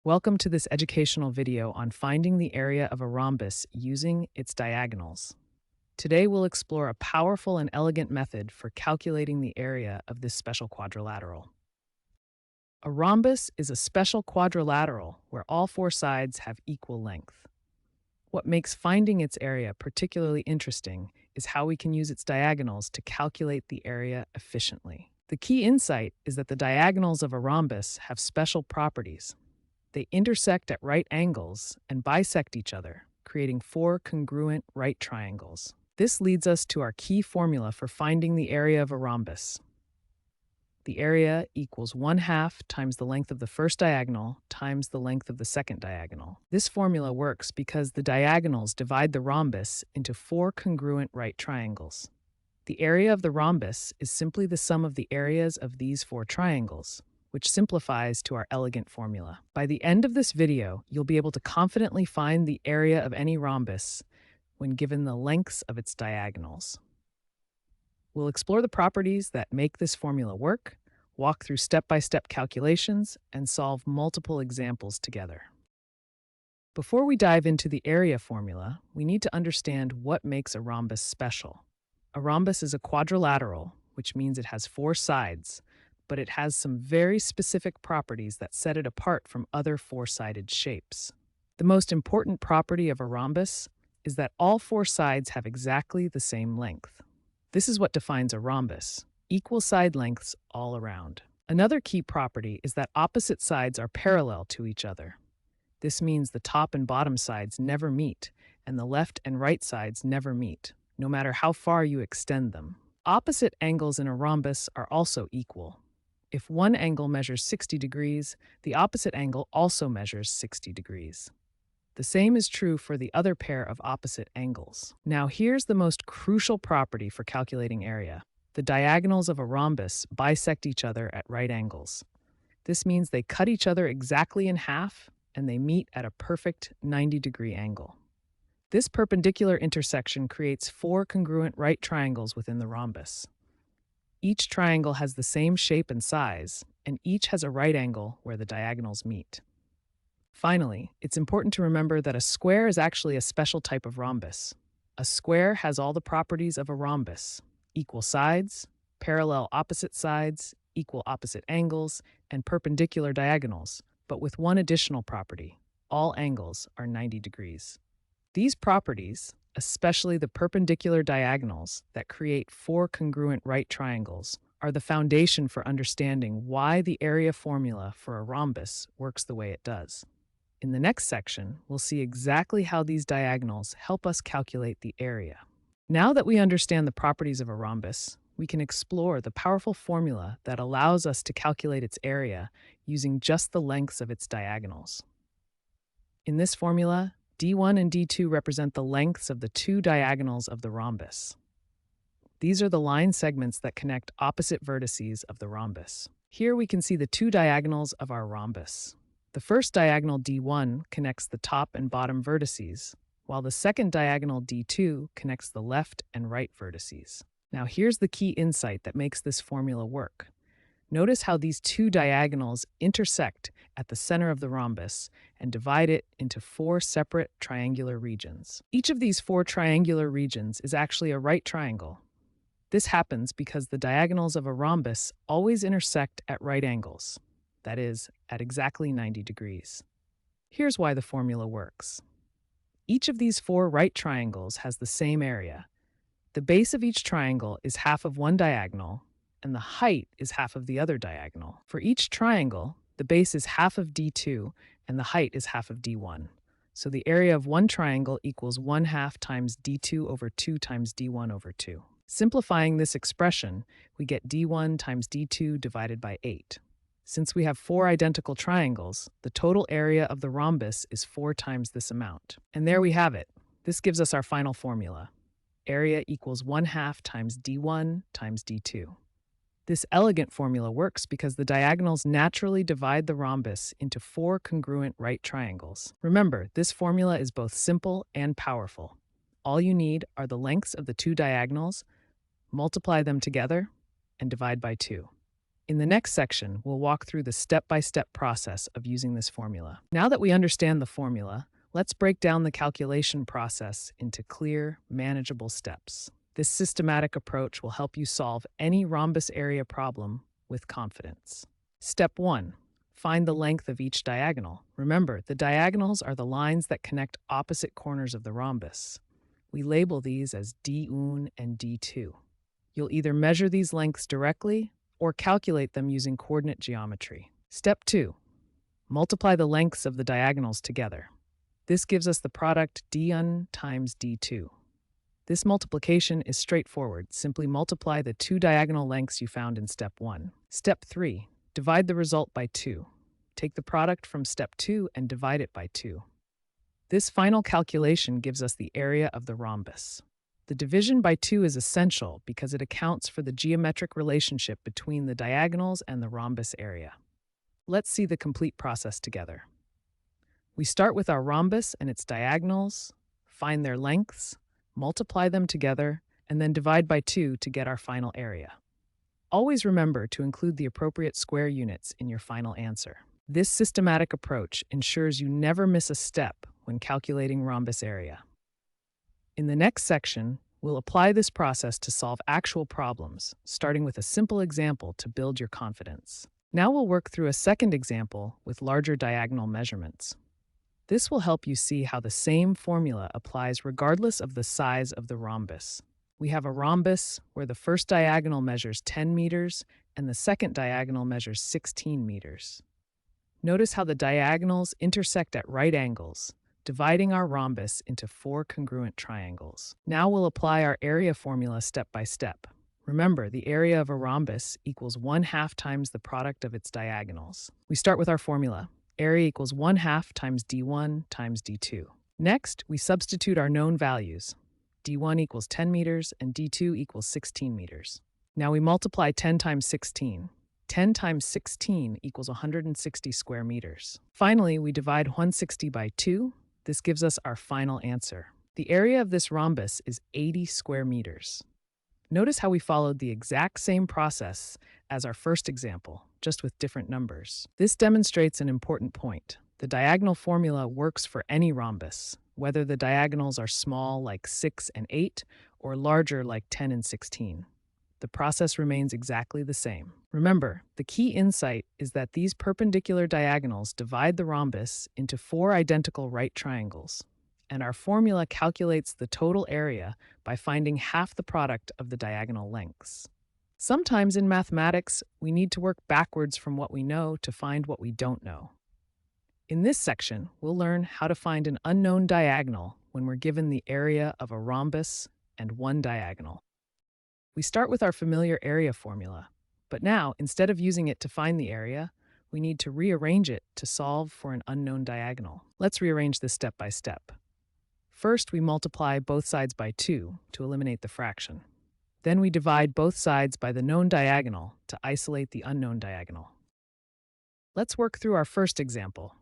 Welcome to this educational video on finding the area of a rhombus using its diagonals. Today we'll explore a powerful and elegant method for calculating the area of this special quadrilateral. A rhombus is a special quadrilateral where all four sides have equal length. What makes finding its area particularly interesting is how we can use its diagonals to calculate the area efficiently. The key insight is that the diagonals of a rhombus have special properties. They intersect at right angles and bisect each other, creating four congruent right triangles. This leads us to our key formula for finding the area of a rhombus. The area equals 1/2 times the length of the first diagonal times the length of the second diagonal. This formula works because the diagonals divide the rhombus into four congruent right triangles. The area of the rhombus is simply the sum of the areas of these four triangles, which simplifies to our elegant formula. By the end of this video, you'll be able to confidently find the area of any rhombus when given the lengths of its diagonals. We'll explore the properties that make this formula work, walk through step-by-step calculations, and solve multiple examples together. Before we dive into the area formula, we need to understand what makes a rhombus special. A rhombus is a quadrilateral, which means it has four sides, but it has some very specific properties that set it apart from other four-sided shapes. The most important property of a rhombus is that all four sides have exactly the same length. This is what defines a rhombus: equal side lengths all around. Another key property is that opposite sides are parallel to each other. This means the top and bottom sides never meet, and the left and right sides never meet, no matter how far you extend them. Opposite angles in a rhombus are also equal. If one angle measures 60 degrees, the opposite angle also measures 60 degrees. The same is true for the other pair of opposite angles. Now here's the most crucial property for calculating area. The diagonals of a rhombus bisect each other at right angles. This means they cut each other exactly in half, and they meet at a perfect 90-degree angle. This perpendicular intersection creates four congruent right triangles within the rhombus. Each triangle has the same shape and size, and each has a right angle where the diagonals meet. Finally, it's important to remember that a square is actually a special type of rhombus. A square has all the properties of a rhombus: equal sides, parallel opposite sides, equal opposite angles, and perpendicular diagonals, but with one additional property: all angles are 90 degrees. These properties, especially the perpendicular diagonals that create four congruent right triangles, are the foundation for understanding why the area formula for a rhombus works the way it does. In the next section, we'll see exactly how these diagonals help us calculate the area. Now that we understand the properties of a rhombus, we can explore the powerful formula that allows us to calculate its area using just the lengths of its diagonals. In this formula, D1 and D2 represent the lengths of the two diagonals of the rhombus. These are the line segments that connect opposite vertices of the rhombus. Here we can see the two diagonals of our rhombus. The first diagonal D1 connects the top and bottom vertices, while the second diagonal D2 connects the left and right vertices. Now here's the key insight that makes this formula work. Notice how these two diagonals intersect at the center of the rhombus and divide it into four separate triangular regions. Each of these four triangular regions is actually a right triangle. This happens because the diagonals of a rhombus always intersect at right angles, that is, at exactly 90 degrees. Here's why the formula works. Each of these four right triangles has the same area. The base of each triangle is half of one diagonal, and the height is half of the other diagonal. For each triangle, the base is half of D2 and the height is half of D1. So the area of one triangle equals 1/2 times D2 over 2 times D1 over 2. Simplifying this expression, we get D1 times D2 divided by 8. Since we have four identical triangles, the total area of the rhombus is 4 times this amount. And there we have it. This gives us our final formula. Area equals 1/2 times D1 times D2. This elegant formula works because the diagonals naturally divide the rhombus into four congruent right triangles. Remember, this formula is both simple and powerful. All you need are the lengths of the two diagonals, multiply them together, and divide by 2. In the next section, we'll walk through the step-by-step process of using this formula. Now that we understand the formula, let's break down the calculation process into clear, manageable steps. This systematic approach will help you solve any rhombus area problem with confidence. Step 1. Find the length of each diagonal. Remember, the diagonals are the lines that connect opposite corners of the rhombus. We label these as D1 and D2. You'll either measure these lengths directly or calculate them using coordinate geometry. Step 2. Multiply the lengths of the diagonals together. This gives us the product D1 times D2. This multiplication is straightforward. Simply multiply the two diagonal lengths you found in step 1. Step 3. Divide the result by 2. Take the product from step 2 and divide it by 2. This final calculation gives us the area of the rhombus. The division by 2 is essential because it accounts for the geometric relationship between the diagonals and the rhombus area. Let's see the complete process together. We start with our rhombus and its diagonals, find their lengths, multiply them together, and then divide by 2 to get our final area. Always remember to include the appropriate square units in your final answer. This systematic approach ensures you never miss a step when calculating rhombus area. In the next section, we'll apply this process to solve actual problems, starting with a simple example to build your confidence. Now we'll work through a second example with larger diagonal measurements. This will help you see how the same formula applies regardless of the size of the rhombus. We have a rhombus where the first diagonal measures 10 meters and the second diagonal measures 16 meters. Notice how the diagonals intersect at right angles, dividing our rhombus into 4 congruent triangles. Now we'll apply our area formula step by step. Remember, the area of a rhombus equals 1/2 times the product of its diagonals. We start with our formula. Area equals 1/2 times D1 times D2. Next, we substitute our known values. D1 equals 10 meters and D2 equals 16 meters. Now we multiply 10 times 16. 10 times 16 equals 160 square meters. Finally, we divide 160 by 2. This gives us our final answer. The area of this rhombus is 80 square meters. Notice how we followed the exact same process as our first example, just with different numbers. This demonstrates an important point. The diagonal formula works for any rhombus, whether the diagonals are small like 6 and 8 or larger like 10 and 16. The process remains exactly the same. Remember, the key insight is that these perpendicular diagonals divide the rhombus into 4 identical right triangles, and our formula calculates the total area by finding half the product of the diagonal lengths. Sometimes in mathematics, we need to work backwards from what we know to find what we don't know. In this section, we'll learn how to find an unknown diagonal when we're given the area of a rhombus and one diagonal. We start with our familiar area formula, but now, instead of using it to find the area, we need to rearrange it to solve for an unknown diagonal. Let's rearrange this step by step. First, we multiply both sides by 2 to eliminate the fraction. Then we divide both sides by the known diagonal to isolate the unknown diagonal. Let's work through our first example.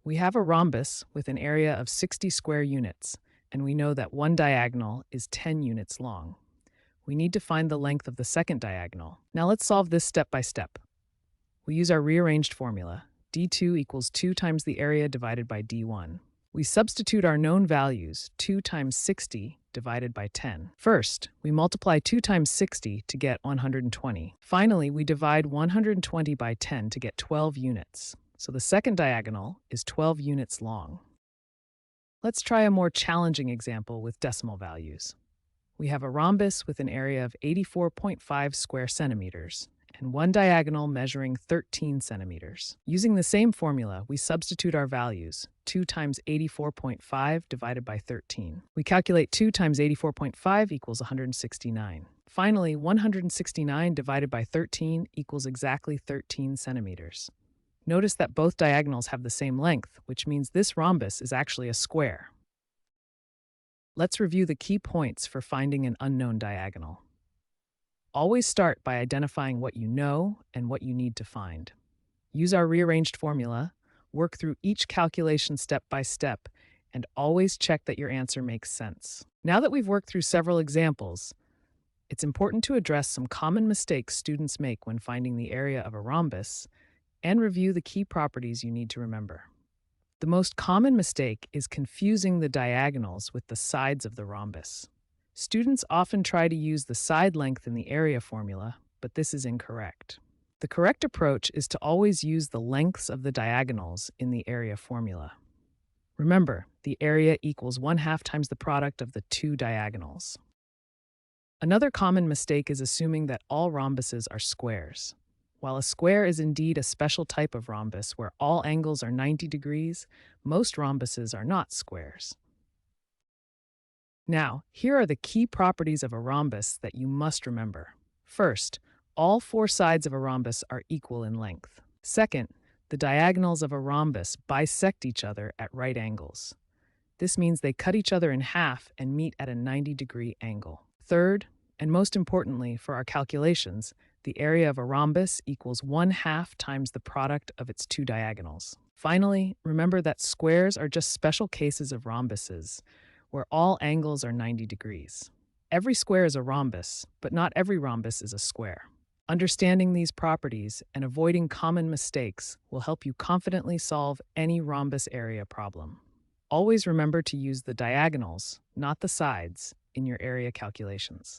We have a rhombus with an area of 60 square units, and we know that one diagonal is 10 units long. We need to find the length of the second diagonal. Now let's solve this step by step. We use our rearranged formula. D2 equals 2 times the area divided by D1. We substitute our known values, 2 times 60 divided by 10. First, we multiply 2 times 60 to get 120. Finally, we divide 120 by 10 to get 12 units. So the second diagonal is 12 units long. Let's try a more challenging example with decimal values. We have a rhombus with an area of 84.5 square centimeters and one diagonal measuring 13 centimeters. Using the same formula, we substitute our values, 2 times 84.5 divided by 13. We calculate 2 times 84.5 equals 169. Finally, 169 divided by 13 equals exactly 13 centimeters. Notice that both diagonals have the same length, which means this rhombus is actually a square. Let's review the key points for finding an unknown diagonal. Always start by identifying what you know and what you need to find. Use our rearranged formula, work through each calculation step by step, and always check that your answer makes sense. Now that we've worked through several examples, It's important to address some common mistakes students make when finding the area of a rhombus and review the key properties you need to remember. The most common mistake is confusing the diagonals with the sides of the rhombus. Students often try to use the side length in the area formula, but this is incorrect. The correct approach is to always use the lengths of the diagonals in the area formula. Remember, the area equals 1/2 times the product of the two diagonals. Another common mistake is assuming that all rhombuses are squares. While a square is indeed a special type of rhombus where all angles are 90 degrees, most rhombuses are not squares. Now, here are the key properties of a rhombus that you must remember. First, all four sides of a rhombus are equal in length. Second, the diagonals of a rhombus bisect each other at right angles. This means they cut each other in half and meet at a 90-degree angle. Third, and most importantly for our calculations, the area of a rhombus equals 1/2 times the product of its two diagonals. Finally, remember that squares are just special cases of rhombuses, where all angles are 90 degrees. Every square is a rhombus, but not every rhombus is a square. Understanding these properties and avoiding common mistakes will help you confidently solve any rhombus area problem. Always remember to use the diagonals, not the sides, in your area calculations.